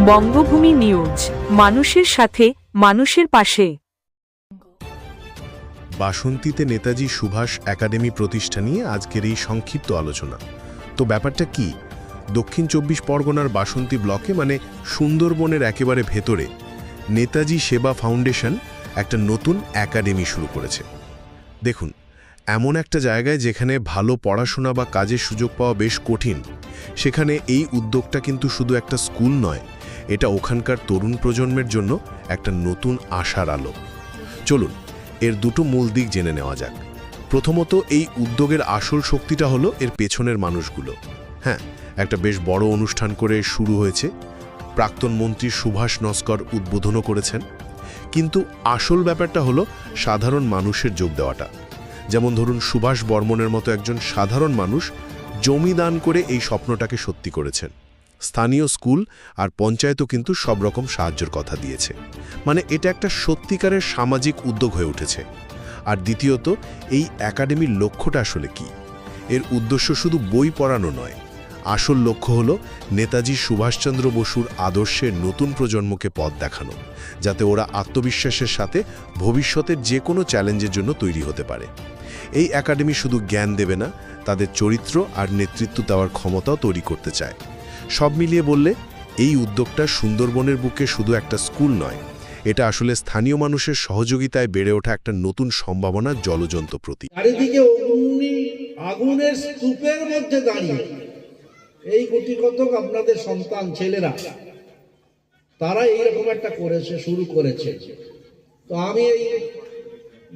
বঙ্গভূমি news, মানুষের সাথে, মানুষের পাশে। বাসন্তীতে নেতাজি সুভাষ একাডেমি প্রতিষ্ঠা নিয়ে আজকের এই সংক্ষিপ্ত আলোচনা। তো ব্যাপারটা কি? দক্ষিণ ২৪ পরগনার বাসন্তী ব্লকে মানে সুন্দরবনের একেবারে ভেতরে নেতাজি সেবা ফাউন্ডেশন একটা নতুন একাডেমি শুরু করেছে। দেখুন, এমন একটা জায়গায় যেখানে ভালো পড়াশোনা বা কাজের সুযোগ পাওয়া বেশ কঠিন, সেখানে এই উদ্যোগটা কিন্তু শুধু একটা স্কুল নয়, এটা ওখানকার তরুণ প্রজন্মের জন্য একটা নতুন আশার আলো। চলুন এর দুটো মূল দিক জেনে নেওয়া যাক। প্রথমত, এই উদ্যোগের আসল শক্তিটা হলো এর পেছনের মানুষগুলো। হ্যাঁ, একটা বেশ বড় অনুষ্ঠান করে শুরু হয়েছে, প্রাক্তন মন্ত্রী সুভাষ নস্কর উদ্বোধনও করেছেন। কিন্তু আসল ব্যাপারটা হলো সাধারণ মানুষের যোগ দেওয়াটা। যেমন ধরুন, সুভাষ বর্মনের মতো একজন সাধারণ মানুষ জমি দান করে এই স্বপ্নটাকে সত্যি করেছেন। স্থানীয় স্কুল আর পঞ্চায়েতও কিন্তু সব রকম সাহায্যের কথা দিয়েছে। মানে এটা একটা সত্যিকারের সামাজিক উদ্যোগ হয়ে উঠেছে। আর দ্বিতীয়ত, এই একাডেমির লক্ষ্যটা আসলে কি? এর উদ্দেশ্য শুধু বই পড়ানো নয়, আসল লক্ষ্য হলো নেতাজি সুভাষচন্দ্র বসুর আদর্শের নতুন প্রজন্মকে পথ দেখানো, যাতে ওরা আত্মবিশ্বাসের সাথে ভবিষ্যতের যে কোনো চ্যালেঞ্জের জন্য তৈরি হতে পারে। এই একাডেমি শুধু জ্ঞান দেবে না, তাদের চরিত্র আর নেতৃত্ব দেওয়ার ক্ষমতাও তৈরি করতে চায়। সব মিলিয়ে বললে এই উদ্যোগটা সুন্দরবনের বুকে শুধু একটা স্কুল নয়, এটা আসলে স্থানীয় মানুষের সহযোগিতায় বেড়ে ওঠা একটা নতুন সম্ভাবনার জ্বলজ্বন্ত প্রতীক। চারিদিকে আগুনের স্তূপের মধ্যে দাঁড়িয়ে এই কোটি কতক আপনাদের সন্তান ছেলেরা, তারা এইরকম একটা শুরু করেছে। তো আমি এই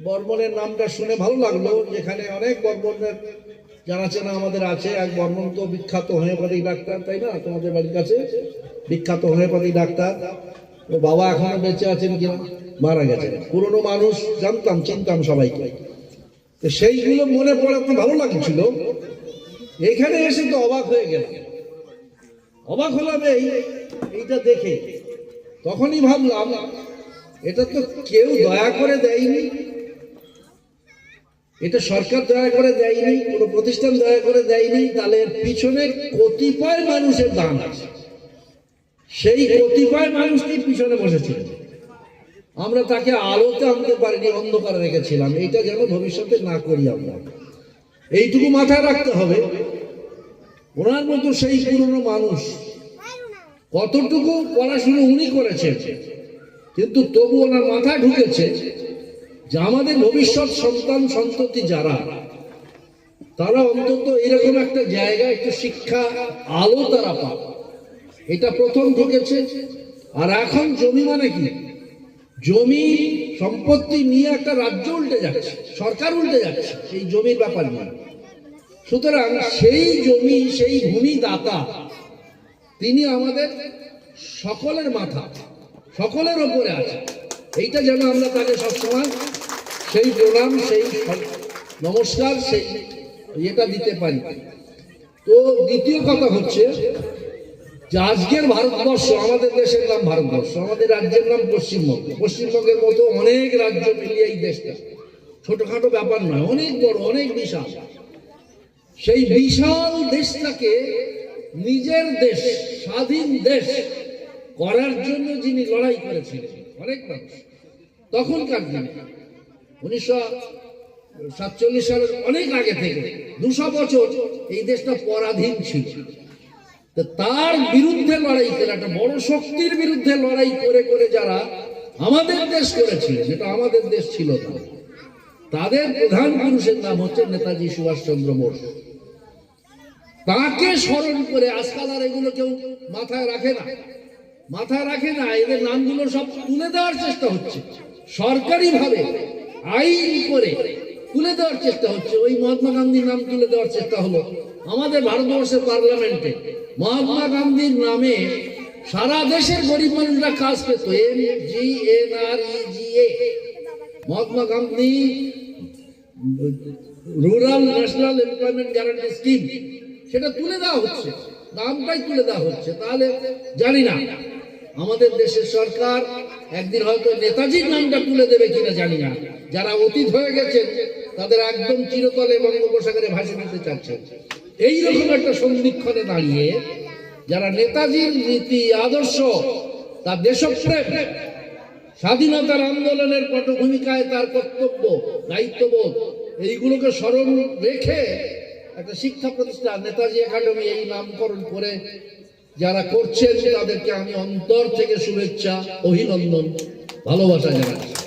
বর্মনের নামটা শুনে ভালো লাগলো, যেখানে অনেক বর্মনের জানাচেনা আমাদের আছে। এক বর্মন তো বিখ্যাত হোমিওপ্যাথিক ডাক্তার, তাই না? তোমাদের বাড়ির কাছে বিখ্যাত হোমিওপ্যাথিক ডাক্তার। ও বাবা এখনো বেঁচে আছেন কিনা, মারা গেছেন। পুরনো মানুষ জানতাম, চিনতাম সবাইকে। তো সেইগুলো মনে পড়ে ভালো লাগছিল। এখানে এসে তো অবাক হয়ে গেলাম। অবাক হলাম এইটা দেখে। তখনই ভাবলাম, এটা তো কেউ দয়া করে দেয়নি, এটা সরকার দয়া করে দেয়নি, কোনো প্রতিষ্ঠান দয়া করে দেয়নি। তাহলে এর পিছনে কতিপয় মানুষের দান আছে। সেই কতিপয় মানুষটি পিছনে বসেছিল। আমরা তাকে আলোতে আনতে পারিনি, অন্ধকারে রেখেছিলাম। এইটা যেন ভবিষ্যতে না করি আমরা, এইটুকু মাথায় রাখতে হবে। ওনার মতো সেই পুরনো মানুষ, কতটুকু পড়াশুনো উনি করেছেন, কিন্তু তবু ওনার মাথায় ঢুকেছে যে আমাদের ভবিষ্যৎ সন্তান সন্ততি যারা, তারা অন্তত এরকম একটা জায়গায় একটু শিক্ষা আলো তারা পাবে, এটা প্রথম ঢুকেছে। আর এখন জমি মানে কি? জমি সম্পত্তি নিয়ে একটা রাজ্য উল্টে যাচ্ছে, সরকার উল্টে যাচ্ছে এই জমির ব্যাপার নিয়ে। সুতরাং সেই জমি, সেই ভূমিদাতা, তিনি আমাদের সকলের মাথা, সকলের ওপরে আছে। এইটা যেন আমরা তাকে সবসময় সেই প্রণাম, সেই নমস্কার, সেই এটা দিতে পারি। তো দ্বিতীয় কথা হচ্ছে যে আজকের ভারতবর্ষ, আমাদের দেশের নাম ভারতবর্ষ, আমাদের রাজ্যের নাম পশ্চিমবঙ্গ। পশ্চিমবঙ্গের মতো অনেক রাজ্য মিলিয়ে এই দেশটা ছোটখাটো ব্যাপার নয়, অনেক বড়, অনেক বিশাল। সেই বিশাল দেশটাকে নিজের দেশ, স্বাধীন দেশ করার জন্য যিনি লড়াই করেছিলেন অনেক মানুষ, তখনকার দিনে 1947 সালের অনেক আগে থেকে 200 বছর এই দেশটা পরাধীন ছিল। তার বিরুদ্ধে লড়াই করে, একটা বড় শক্তির বিরুদ্ধে লড়াই করে করে যারা আমাদের দেশ করেছিলেন, যেটা আমাদের দেশ ছিল না, তাদের প্রধান পুরুষের নাম হচ্ছে নেতাজি সুভাষচন্দ্র বোস। তাকে স্মরণ করে আজকাল আর এগুলো কেউ মাথায় রাখে না, মাথায় রাখে না। এদের নামগুলো সব তুলে দেওয়ার চেষ্টা হচ্ছে, সরকারি ভাবে আইন করে তুলে দেওয়ার চেষ্টা হচ্ছে। ওই মহাত্মা গান্ধীর নাম তুলে দেওয়ার চেষ্টা হলো আমাদের ভারতবর্ষের পার্লামেন্টে। মহাত্মা গান্ধীর নামে সারা দেশের গরিব মানুষরা কাজ পেত, MGNREGA, Mahatma Gandhi rural national employment guarantee scheme, সেটা তুলে দেওয়া হচ্ছে, নামটাই তুলে দেওয়া হচ্ছে। তাহলে জানি না আমাদের দেশের সরকার একদিন হয়তো নেতাজির নামটা তুলে দেবে কিনা জানি না। যারা অতীত হয়ে গেছেন তাদের একদম চিরতলে বঙ্গোপসাগরে ভাসিয়ে দিতে চাচ্ছে। এইরকম একটা সন্ধিক্ষণে দাঁড়িয়ে যারা নেতাজির নীতি আদর্শ, তার দেশপ্রেম, স্বাধীনতার আন্দোলনের পটভূমিকায় তার কর্তব্য, দায়িত্ববোধ, এইগুলোকে স্মরণ রেখে একটা শিক্ষা প্রতিষ্ঠান নেতাজি একাডেমি এই নামকরণ করে যারা করছেন তাদেরকে আমি অন্তর থেকে শুভেচ্ছা, অভিনন্দন, ভালোবাসা জানাচ্ছি।